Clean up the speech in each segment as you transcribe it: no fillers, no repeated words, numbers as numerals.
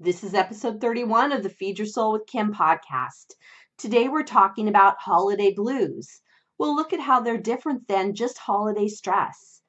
This is episode 31 of the Feed Your Soul with Kim podcast. Today we're talking about holiday blues. We'll look at how they're different than just holiday stress.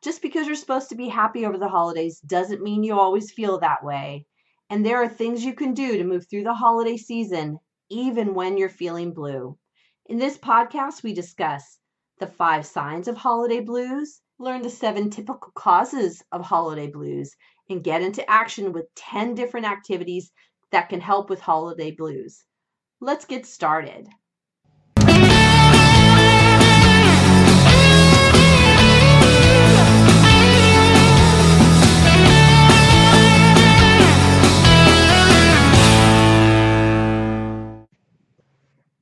Just because you're supposed to be happy over the holidays doesn't mean you always feel that way. And there are things you can do to move through the holiday season, even when you're feeling blue. In this podcast, we discuss the 5 signs of holiday blues, learn the 7 typical causes of holiday blues, and get into action with 10 different activities that can help with holiday blues. Let's get started.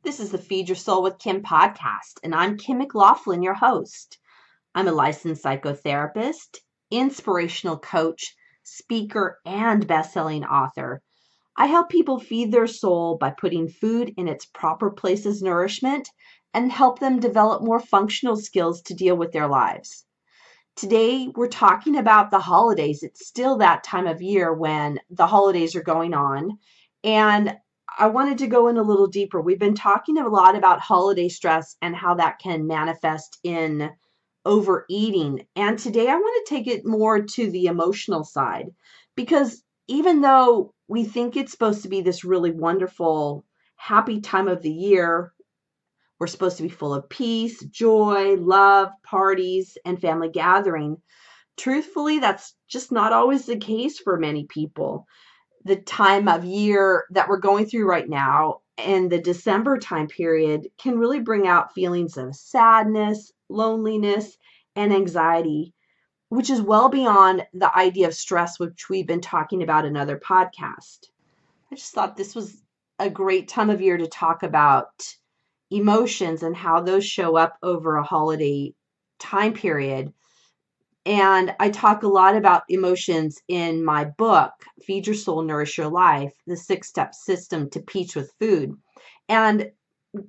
This is the Feed Your Soul with Kim podcast, and I'm Kim McLaughlin, your host. I'm a licensed psychotherapist, inspirational coach, speaker, and best-selling author. I help people feed their soul by putting food in its proper place as nourishment and help them develop more functional skills to deal with their lives. Today, we're talking about the holidays. It's still that time of year when the holidays are going on. And I wanted to go in a little deeper. We've been talking a lot about holiday stress and how that can manifest in overeating. And today I want to take it more to the emotional side, because even though we think it's supposed to be this really wonderful, happy time of the year, we're supposed to be full of peace, joy, love, parties, and family gathering. Truthfully, that's just not always the case for many people. The time of year that we're going through right now and the December time period can really bring out feelings of sadness, loneliness, and anxiety, which is well beyond the idea of stress, which we've been talking about in other podcasts. I just thought this was a great time of year to talk about emotions and how those show up over a holiday time period. And I talk a lot about emotions in my book, Feed Your Soul, Nourish Your Life, the 6-step system to peace with food. And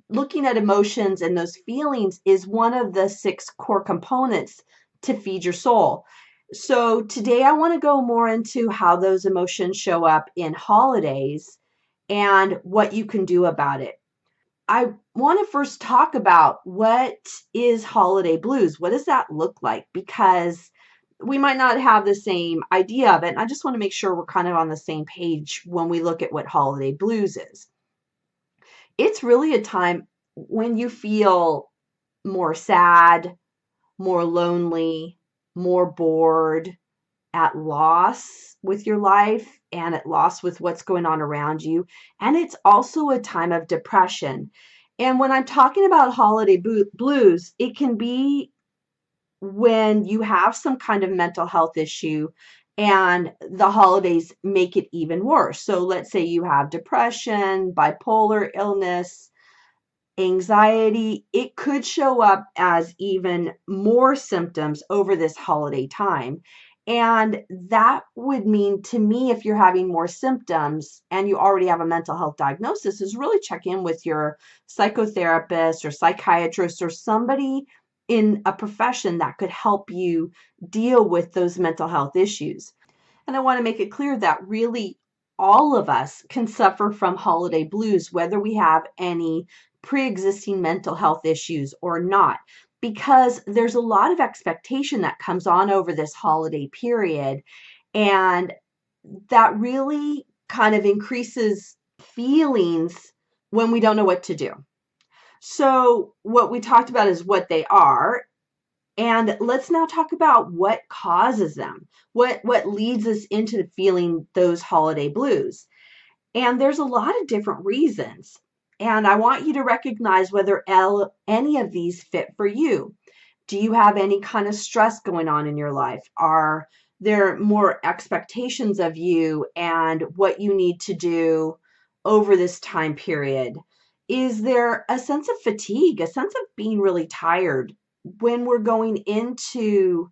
looking at emotions and those feelings is one of the 6 core components to feed your soul. So today I want to go more into how those emotions show up in holidays and what you can do about it. I want to first talk about what is holiday blues. What does that look like? Because we might not have the same idea of it. And I just want to make sure we're kind of on the same page when we look at what holiday blues is. It's really a time when you feel more sad, more lonely, more bored, at loss with your life and at loss with what's going on around you. And it's also a time of depression. And when I'm talking about holiday blues, it can be when you have some kind of mental health issue and the holidays make it even worse. So let's say you have depression, bipolar illness, anxiety. It could show up as even more symptoms over this holiday time. And that would mean to me, if you're having more symptoms and you already have a mental health diagnosis, is really check in with your psychotherapist or psychiatrist or somebody in a profession that could help you deal with those mental health issues. And I want to make it clear that really all of us can suffer from holiday blues, whether we have any pre-existing mental health issues or not, because there's a lot of expectation that comes on over this holiday period, and that really kind of increases feelings when we don't know what to do. So what we talked about is what they are, and let's now talk about what causes them, what leads us into feeling those holiday blues. And there's a lot of different reasons. And I want you to recognize whether any of these fit for you. Do you have any kind of stress going on in your life? Are there more expectations of you and what you need to do over this time period? Is there a sense of fatigue, a sense of being really tired when we're going into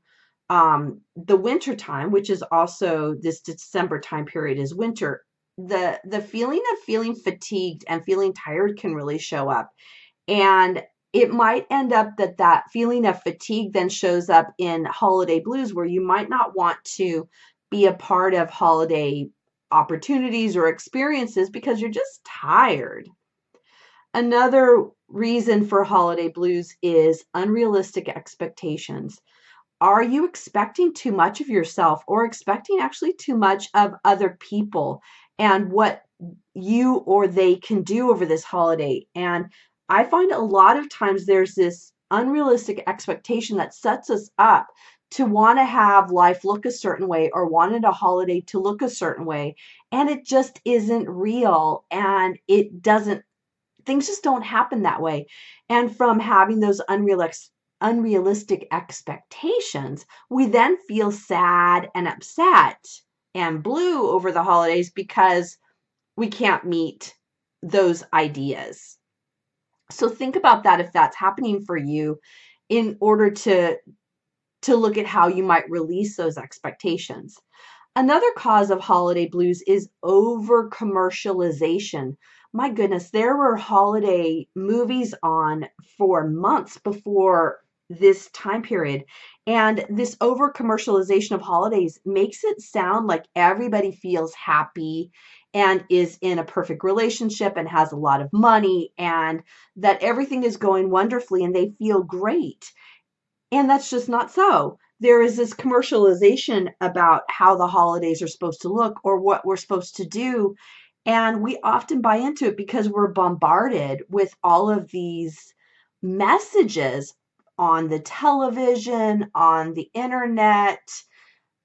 the winter time, which is also this December time period is winter? The feeling of feeling fatigued and feeling tired can really show up. And it might end up that feeling of fatigue then shows up in holiday blues, where you might not want to be a part of holiday opportunities or experiences because you're just tired. Another reason for holiday blues is unrealistic expectations. Are you expecting too much of yourself or expecting actually too much of other people and what you or they can do over this holiday? And I find a lot of times there's this unrealistic expectation that sets us up to want to have life look a certain way or wanted a holiday to look a certain way. And it just isn't real and it doesn't, things just don't happen that way. And from having those unrealistic expectations, we then feel sad and upset and blue over the holidays because we can't meet those ideas. So think about that if that's happening for you in order to look at how you might release those expectations. Another cause of holiday blues is over commercialization. My goodness, there were holiday movies on for months before this time period. And this over commercialization of holidays makes it sound like everybody feels happy and is in a perfect relationship and has a lot of money and that everything is going wonderfully and they feel great. And that's just not so. There is this commercialization about how the holidays are supposed to look or what we're supposed to do. And we often buy into it because we're bombarded with all of these messages on the television, on the internet.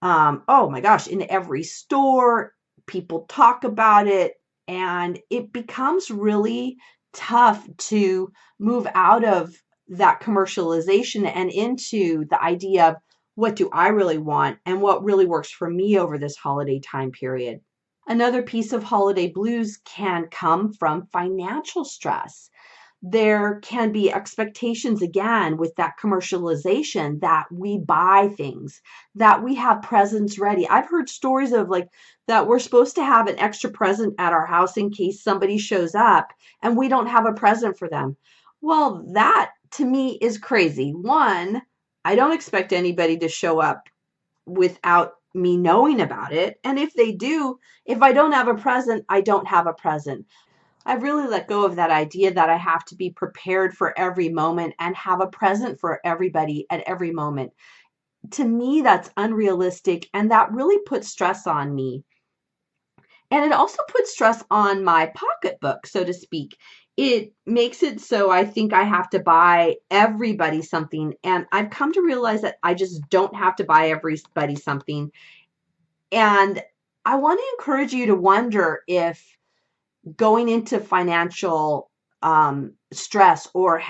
Oh my gosh, in every store, people talk about it. And it becomes really tough to move out of that commercialization and into the idea of what do I really want and what really works for me over this holiday time period. Another piece of holiday blues can come from financial stress. There can be expectations again with that commercialization that we buy things, that we have presents ready. I've heard stories of like that we're supposed to have an extra present at our house in case somebody shows up and we don't have a present for them. Well, that to me is crazy. One, I don't expect anybody to show up without me knowing about it. And if they do, if I don't have a present, I don't have a present. I've really let go of that idea that I have to be prepared for every moment and have a present for everybody at every moment. To me, that's unrealistic and that really puts stress on me. And it also puts stress on my pocketbook, so to speak. It makes it so I think I have to buy everybody something. And I've come to realize that I just don't have to buy everybody something. And I want to encourage you to wonder if going into financial stress or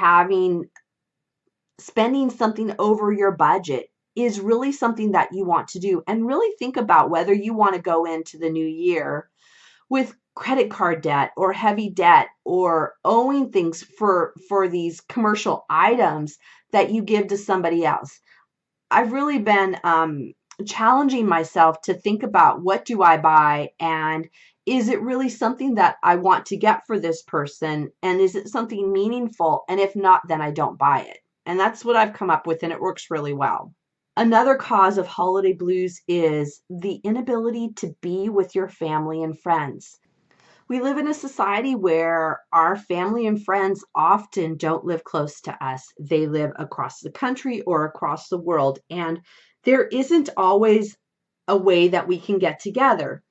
spending something over your budget is really something that you want to do. And really think about whether you want to go into the new year with credit card debt or heavy debt or owing things for these commercial items that you give to somebody else. I've really been challenging myself to think about what do I buy and is it really something that I want to get for this person? And is it something meaningful? And if not, then I don't buy it. And that's what I've come up with, and it works really well. Another cause of holiday blues is the inability to be with your family and friends. We live in a society where our family and friends often don't live close to us. They live across the country or across the world, and there isn't always a way that we can get together.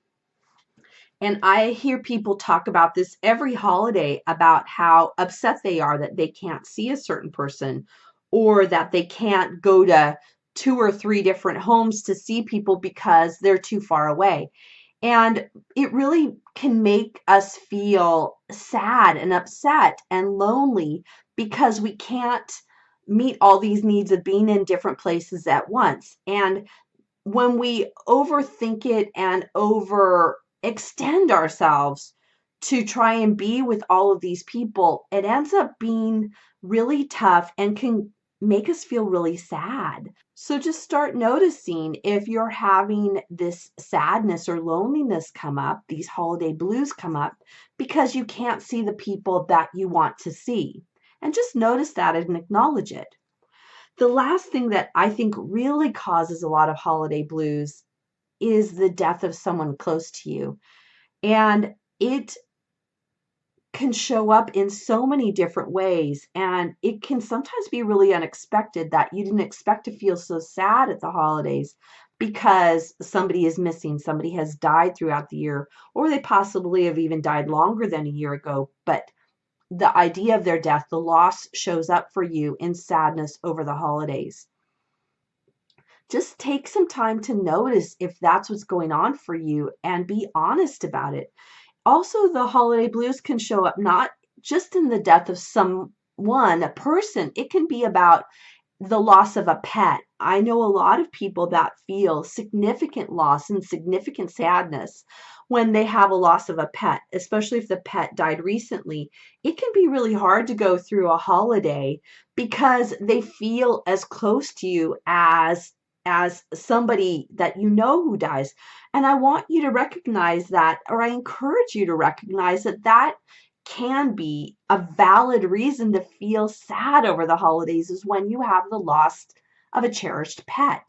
And I hear people talk about this every holiday about how upset they are that they can't see a certain person or that they can't go to 2 or 3 different homes to see people because they're too far away. And it really can make us feel sad and upset and lonely because we can't meet all these needs of being in different places at once. And when we overthink it and overextend ourselves to try and be with all of these people, it ends up being really tough and can make us feel really sad. So just start noticing if you're having this sadness or loneliness come up, these holiday blues come up, because you can't see the people that you want to see. And just notice that and acknowledge it. The last thing that I think really causes a lot of holiday blues is the death of someone close to you. And it can show up in so many different ways. And it can sometimes be really unexpected that you didn't expect to feel so sad at the holidays because somebody is missing, somebody has died throughout the year, or they possibly have even died longer than a year ago. But the idea of their death, the loss, shows up for you in sadness over the holidays. Just take some time to notice if that's what's going on for you and be honest about it. Also, the holiday blues can show up not just in the death of someone, a person. It can be about the loss of a pet. I know a lot of people that feel significant loss and significant sadness when they have a loss of a pet, especially if the pet died recently. It can be really hard to go through a holiday because they feel as close to you as somebody that you know who dies. And I want you to recognize that, or I encourage you to recognize that that can be a valid reason to feel sad over the holidays, is when you have the loss of a cherished pet.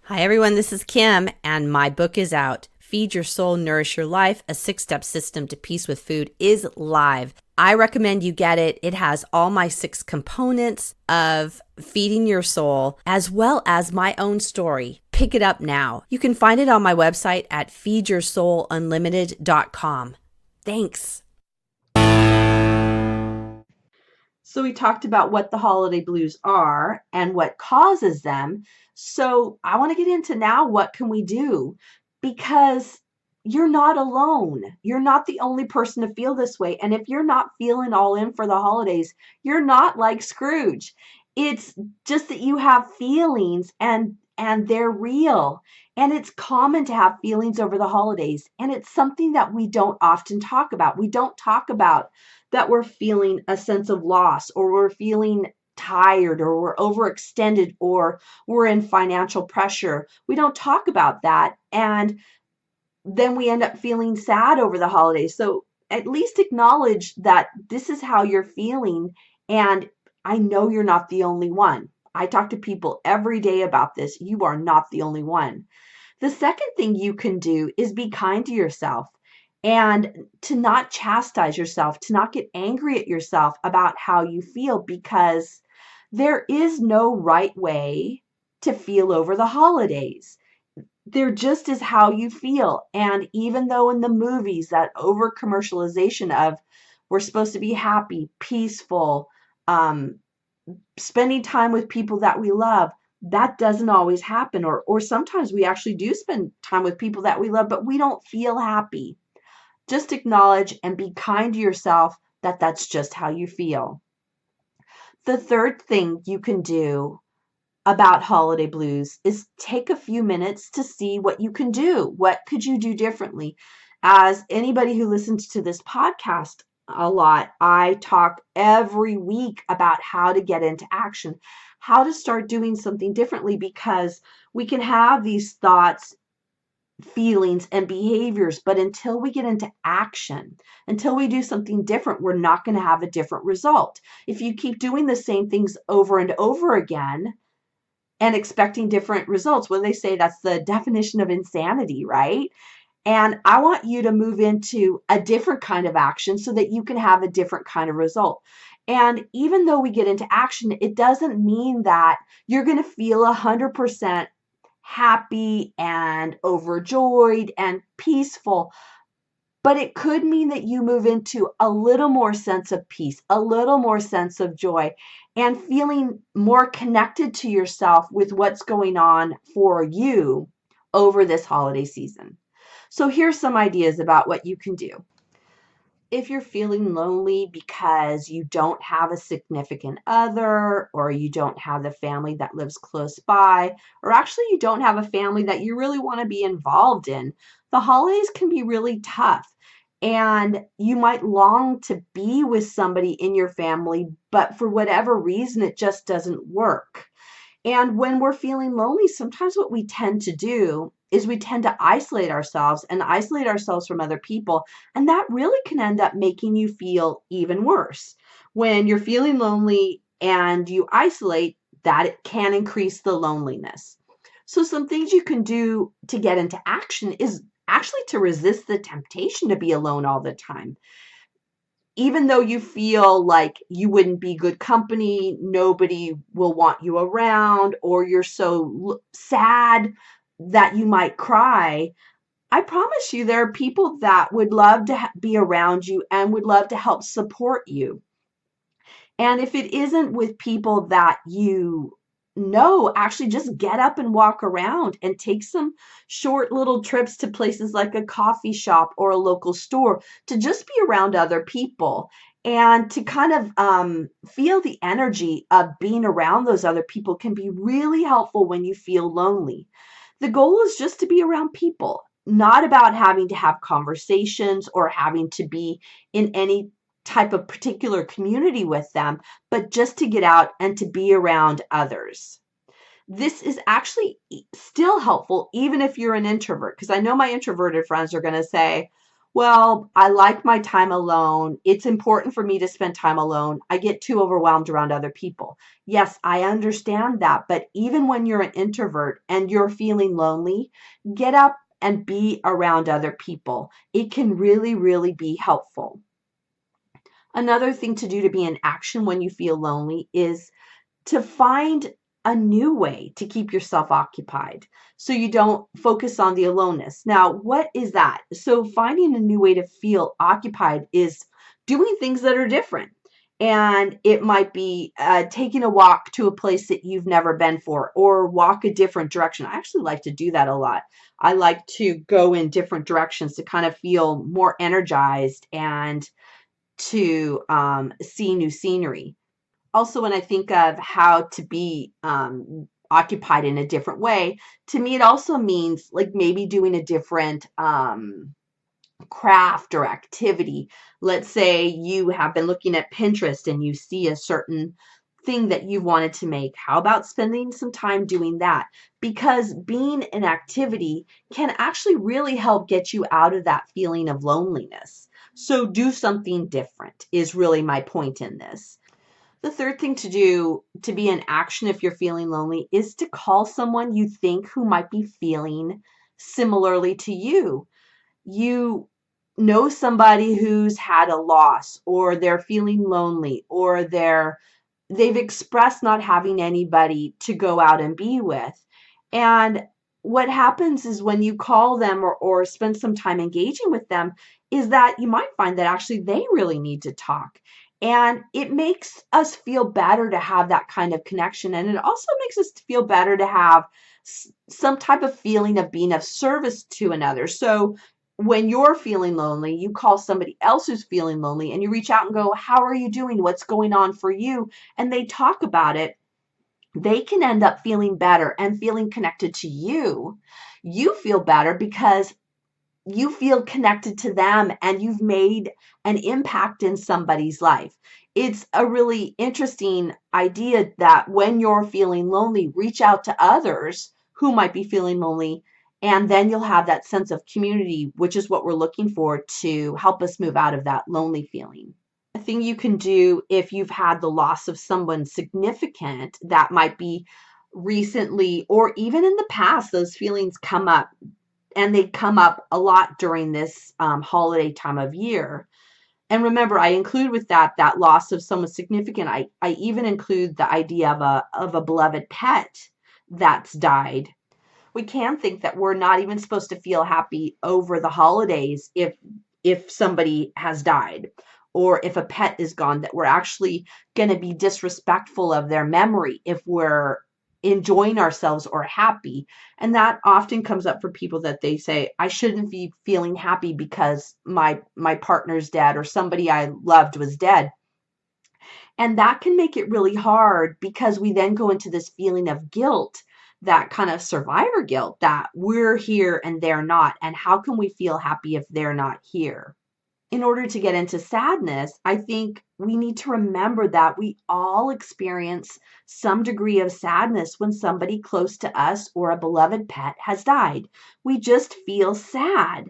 Hi everyone, this is Kim, and my book is out. Feed Your Soul, Nourish Your Life, a 6-step system to peace with food is live. I recommend you get it. It has all my 6 components of feeding your soul, as well as my own story. Pick it up now. You can find it on my website at feedyoursoulunlimited.com. Thanks. So we talked about what the holiday blues are and what causes them. So I want to get into now, what can we do? Because you're not alone. You're not the only person to feel this way. And if you're not feeling all in for the holidays, you're not like Scrooge. It's just that you have feelings and they're real. And it's common to have feelings over the holidays. And it's something that we don't often talk about. We don't talk about that we're feeling a sense of loss, or we're feeling tired, or we're overextended, or we're in financial pressure. We don't talk about that. And then we end up feeling sad over the holidays. So at least acknowledge that this is how you're feeling. And I know you're not the only one. I talk to people every day about this. You are not the only one. The second thing you can do is be kind to yourself, and to not chastise yourself, to not get angry at yourself about how you feel, because there is no right way to feel over the holidays. There just is how you feel. And even though in the movies, that over commercialization of we're supposed to be happy, peaceful, spending time with people that we love, that doesn't always happen. Or sometimes we actually do spend time with people that we love, but we don't feel happy. Just acknowledge and be kind to yourself that that's just how you feel. The third thing you can do about holiday blues is take a few minutes to see what you can do. What could you do differently? As anybody who listens to this podcast a lot, I talk every week about how to get into action, how to start doing something differently, because we can have these thoughts, feelings, and behaviors, but until we get into action, until we do something different, we're not going to have a different result. If you keep doing the same things over and over again and expecting different results, well, they say that's the definition of insanity, right? And I want you to move into a different kind of action so that you can have a different kind of result. And even though we get into action, it doesn't mean that you're going to feel 100% happy and overjoyed and peaceful. But it could mean that you move into a little more sense of peace, a little more sense of joy, and feeling more connected to yourself with what's going on for you over this holiday season. So here's some ideas about what you can do. If you're feeling lonely because you don't have a significant other, or you don't have the family that lives close by, or actually you don't have a family that you really want to be involved in, the holidays can be really tough. And you might long to be with somebody in your family, but for whatever reason, it just doesn't work. And when we're feeling lonely, sometimes what we tend to do is we tend to isolate ourselves from other people. And that really can end up making you feel even worse. When you're feeling lonely and you isolate, that it can increase the loneliness. So some things you can do to get into action is actually to resist the temptation to be alone all the time. Even though you feel like you wouldn't be good company, nobody will want you around, or you're so sad that you might cry, I promise you there are people that would love to be around you and would love to help support you. And if it isn't with people that you know, actually just get up and walk around and take some short little trips to places like a coffee shop or a local store to just be around other people and to kind of feel the energy of being around those other people can be really helpful when you feel lonely. The goal is just to be around people, not about having to have conversations or having to be in any type of particular community with them, but just to get out and to be around others. This is actually still helpful even if you're an introvert, because I know my introverted friends are going to say, well, I like my time alone. It's important for me to spend time alone. I get too overwhelmed around other people. Yes, I understand that. But even when you're an introvert and you're feeling lonely, get up and be around other people. It can really, really be helpful. Another thing to do to be in action when you feel lonely is to find a new way to keep yourself occupied so you don't focus on the aloneness. Now, what is that? So finding a new way to feel occupied is doing things that are different. And it might be taking a walk to a place that you've never been for, or walk a different direction. I actually like to do that a lot. I like to go in different directions to kind of feel more energized and to see new scenery. Also, when I think of how to be occupied in a different way, to me, it also means like maybe doing a different craft or activity. Let's say you have been looking at Pinterest and you see a certain thing that you wanted to make. How about spending some time doing that? Because being an activity can actually really help get you out of that feeling of loneliness. So do something different is really my point in this. The third thing to do to be in action if you're feeling lonely is to call someone you think who might be feeling similarly to you. You know somebody who's had a loss, or they're feeling lonely, or they've expressed not having anybody to go out and be with. And what happens is when you call them or spend some time engaging with them is that you might find that actually they really need to talk. And it makes us feel better to have that kind of connection. And it also makes us feel better to have some type of feeling of being of service to another. So when you're feeling lonely, you call somebody else who's feeling lonely and you reach out and go, how are you doing? What's going on for you? And they talk about it. They can end up feeling better and feeling connected to you. You feel better because you feel connected to them and you've made an impact in somebody's life. It's a really interesting idea that when you're feeling lonely, reach out to others who might be feeling lonely, and then you'll have that sense of community, which is what we're looking for to help us move out of that lonely feeling. A thing you can do if you've had the loss of someone significant that might be recently or even in the past, those feelings come up, and they come up a lot during this holiday time of year. And remember, I include with that loss of someone significant. I even include the idea of a beloved pet that's died. We can think that we're not even supposed to feel happy over the holidays if somebody has died or if a pet is gone, that we're actually going to be disrespectful of their memory if we're enjoying ourselves or happy. And that often comes up for people that they say, I shouldn't be feeling happy because my partner's dead or somebody I loved was dead. And that can make it really hard because we then go into this feeling of guilt, that kind of survivor guilt that we're here and they're not. And how can we feel happy if they're not here? In order to get into sadness, I think we need to remember that we all experience some degree of sadness when somebody close to us or a beloved pet has died. We just feel sad.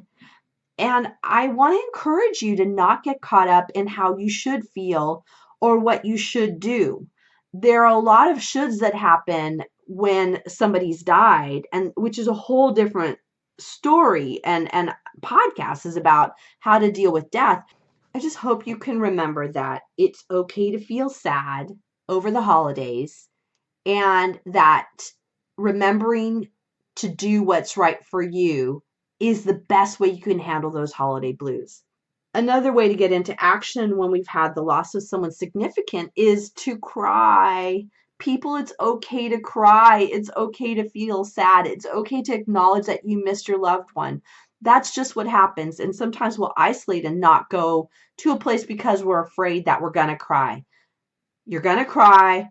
And I want to encourage you to not get caught up in how you should feel or what you should do. there are a lot of shoulds that happen when somebody's died, and which is a whole different story, and podcast is about how to deal with death. I just hope you can remember that it's okay to feel sad over the holidays, and that remembering to do what's right for you is the best way you can handle those holiday blues. Another way to get into action when we've had the loss of someone significant is to cry. People, it's okay to cry. It's okay to feel sad. It's okay to acknowledge that you missed your loved one. That's just what happens. And sometimes we'll isolate and not go to a place because we're afraid that we're going to cry. You're going to cry.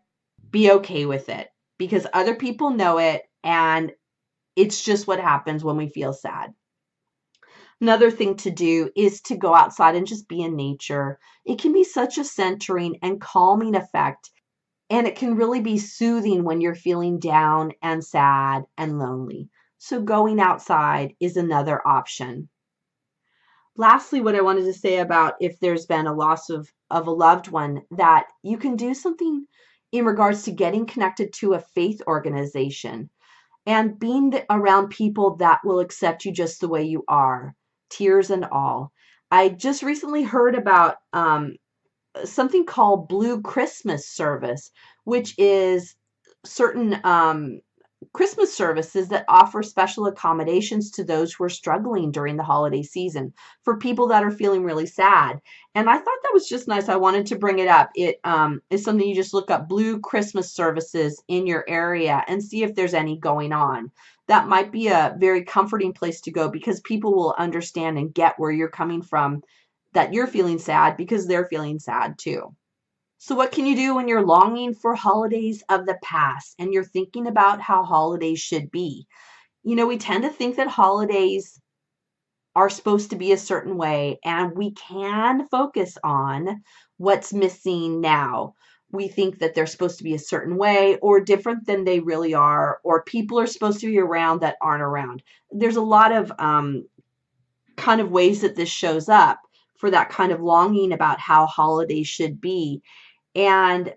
Be okay with it, because other people know it, and it's just what happens when we feel sad. Another thing to do is to go outside and just be in nature. It can be such a centering and calming effect, and it can really be soothing when you're feeling down and sad and lonely. So going outside is another option. Lastly, what I wanted to say about if there's been a loss of a loved one, that you can do something in regards to getting connected to a faith organization and being around people that will accept you just the way you are, tears and all. I just recently heard about something called Blue Christmas Service, which is certain Christmas services that offer special accommodations to those who are struggling during the holiday season, for people that are feeling really sad. And I thought that was just nice. I wanted to bring it up. It is something you just look up, Blue Christmas Services in your area, and see if there's any going on. That might be a very comforting place to go, because people will understand and get where you're coming from, that you're feeling sad because they're feeling sad too. So what can you do when you're longing for holidays of the past and you're thinking about how holidays should be? You know, we tend to think that holidays are supposed to be a certain way, and we can focus on what's missing now. We think that they're supposed to be a certain way or different than they really are, or people are supposed to be around that aren't around. There's a lot of kind of ways that this shows up for that kind of longing about how holidays should be. And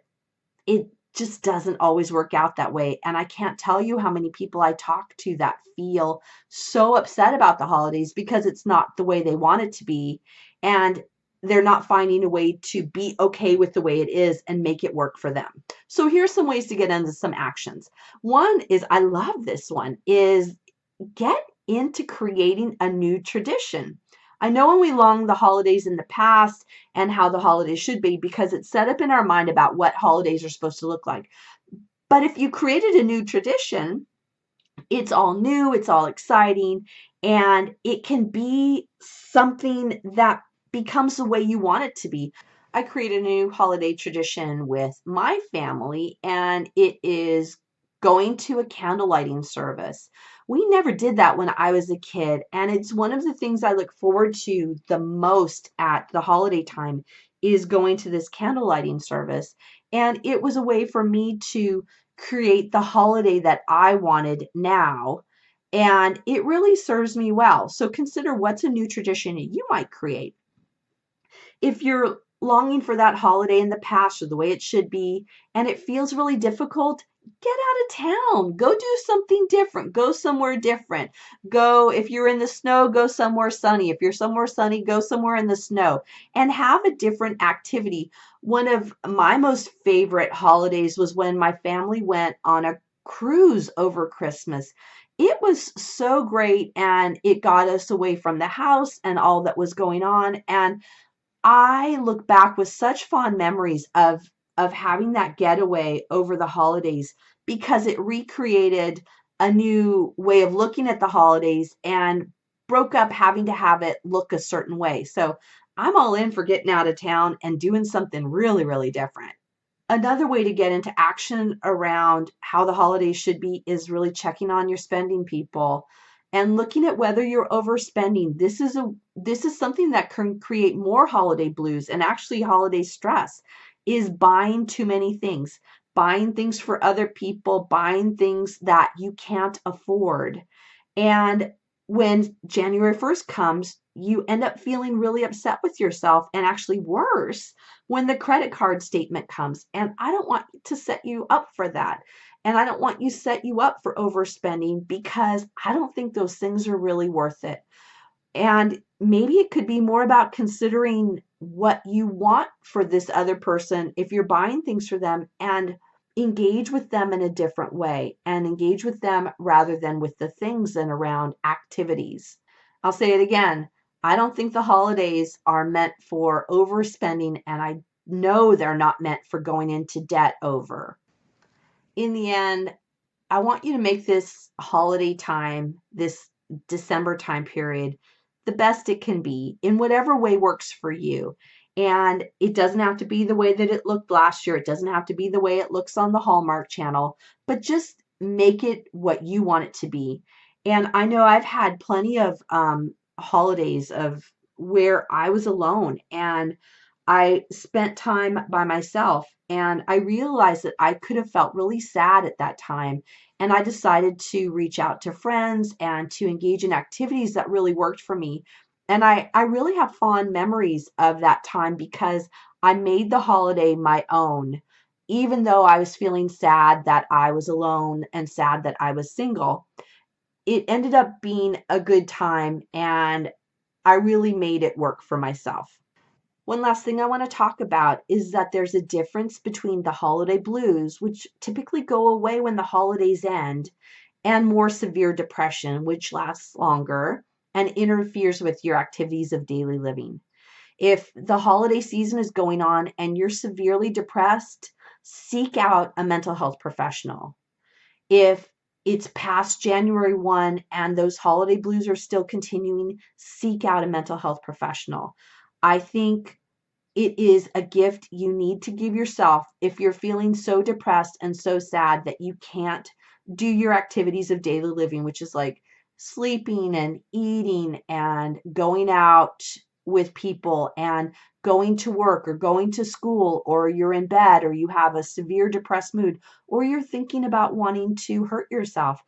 it just doesn't always work out that way. And I can't tell you how many people I talk to that feel so upset about the holidays because it's not the way they want it to be. And they're not finding a way to be okay with the way it is and make it work for them. So here's some ways to get into some actions. One is, I love this one, is get into creating a new tradition. I know when we long the holidays in the past and how the holidays should be, because it's set up in our mind about what holidays are supposed to look like. But if you created a new tradition, it's all new, it's all exciting, and it can be something that becomes the way you want it to be. I created a new holiday tradition with my family, and it is going to a candle lighting service. We never did that when I was a kid, and it's one of the things I look forward to the most at the holiday time, is going to this candle lighting service. And it was a way for me to create the holiday that I wanted now, and it really serves me well. So consider, what's a new tradition you might create. If you're longing for that holiday in the past or the way it should be, and it feels really difficult, get out of town. Go do something different. Go somewhere different. Go, if you're in the snow, go somewhere sunny. If you're somewhere sunny, go somewhere in the snow and have a different activity. One of my most favorite holidays was when my family went on a cruise over Christmas. It was so great, and it got us away from the house and all that was going on. And I look back with such fond memories of having that getaway over the holidays, because it recreated a new way of looking at the holidays and broke up having to have it look a certain way. So I'm all in for getting out of town and doing something really, really different. Another way to get into action around how the holidays should be is really checking on your spending, people, and looking at whether you're overspending. This is something that can create more holiday blues and actually holiday stress, is buying too many things, buying things for other people, buying things that you can't afford. And when January 1st comes, you end up feeling really upset with yourself, and actually worse when the credit card statement comes. And I don't want to set you up for that. And I don't want you set you up for overspending, because I don't think those things are really worth it. And maybe it could be more about considering what you want for this other person if you're buying things for them, and engage with them in a different way, and engage with them rather than with the things and around activities. I'll say it again. I don't think the holidays are meant for overspending, and I know they're not meant for going into debt over. In the end, I want you to make this holiday time, this December time period, the best it can be in whatever way works for you. And it doesn't have to be the way that it looked last year. It doesn't have to be the way it looks on the Hallmark Channel, but just make it what you want it to be. And I know I've had plenty of holidays of where I was alone and I spent time by myself, and I realized that I could have felt really sad at that time. And I decided to reach out to friends and to engage in activities that really worked for me. And I really have fond memories of that time, because I made the holiday my own, even though I was feeling sad that I was alone and sad that I was single. It ended up being a good time, and I really made it work for myself. One last thing I want to talk about is that there's a difference between the holiday blues, which typically go away when the holidays end, and more severe depression, which lasts longer and interferes with your activities of daily living. If the holiday season is going on and you're severely depressed, seek out a mental health professional. If it's past January 1 and those holiday blues are still continuing, seek out a mental health professional. I think it is a gift you need to give yourself if you're feeling so depressed and so sad that you can't do your activities of daily living, which is like sleeping and eating and going out with people and going to work or going to school, or you're in bed, or you have a severe depressed mood, or you're thinking about wanting to hurt yourself.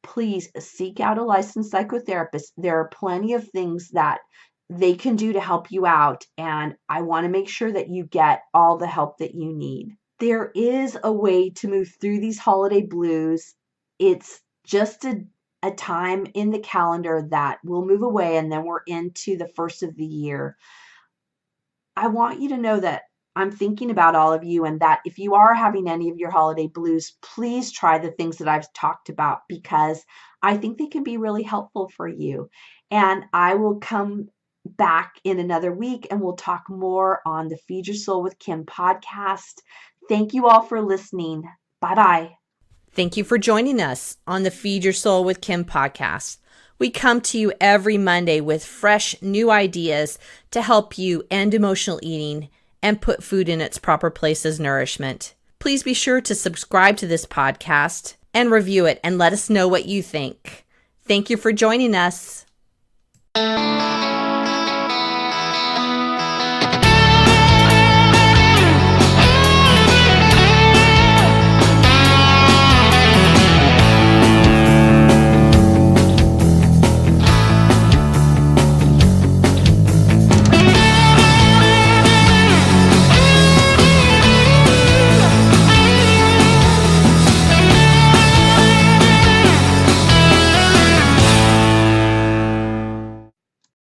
Please seek out a licensed psychotherapist. There are plenty of things that they can do to help you out, and I want to make sure that you get all the help that you need. There is a way to move through these holiday blues. It's just a time in the calendar that will move away, and then we're into the first of the year. I want you to know that I'm thinking about all of you, and that if you are having any of your holiday blues, please try the things that I've talked about, because I think they can be really helpful for you. And I will come back in another week and we'll talk more on the Feed Your Soul with Kim podcast. Thank you all for listening. Bye-bye. Thank you for joining us on the Feed Your Soul with Kim podcast. We come to you every Monday with fresh new ideas to help you end emotional eating and put food in its proper place as nourishment. Please be sure to subscribe to this podcast and review it and let us know what you think. Thank you for joining us.